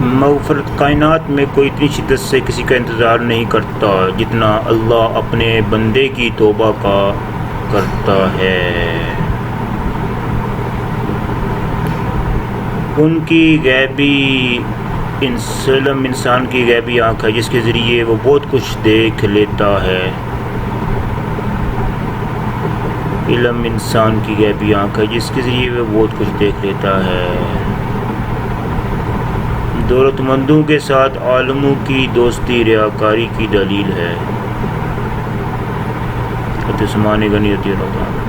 مغفرت کائنات میں کوئی اتنی شدت سے کسی کا انتظار نہیں کرتا جتنا اللہ اپنے بندے کی توبہ کا کرتا ہے۔ ان کی غیبی علم انسان کی غیبی آنکھ ہے جس کے ذریعے وہ بہت کچھ دیکھ لیتا ہے۔ علم انسان کی غیبی آنکھ ہے جس کے ذریعے وہ بہت کچھ دیکھ لیتا ہے۔ دولت مندوں کے ساتھ عالموں کی دوستی ریاکاری کی دلیل ہے۔ عثمان غنی رضی اللہ عنہ۔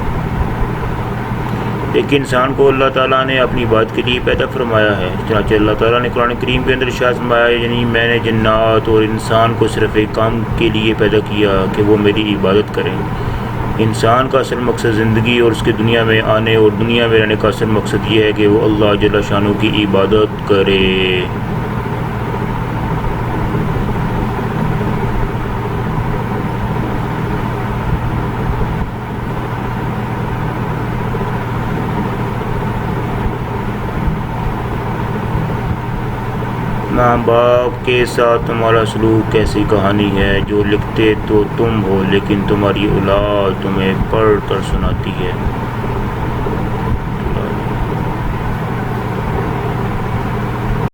لیکن انسان کو اللہ تعالیٰ نے اپنی بات کے لیے پیدا فرمایا ہے، چنانچہ اللہ تعالیٰ نے قرآن کریم کے اندر ارشاد فرمایا، یعنی میں نے جنات اور انسان کو صرف ایک کام کے لیے پیدا کیا کہ وہ میری عبادت کریں۔ انسان کا اصل مقصد زندگی اور اس کے دنیا میں آنے اور دنیا میں رہنے کا اصل مقصد یہ ہے کہ وہ اللہ جل شانہ کی عبادت کرے۔ ماں باپ کے ساتھ تمہارا سلوک کیسی کہانی ہے، جو لکھتے تو تم ہو لیکن تمہاری اولاد تمہیں پڑھ کر سناتی ہے۔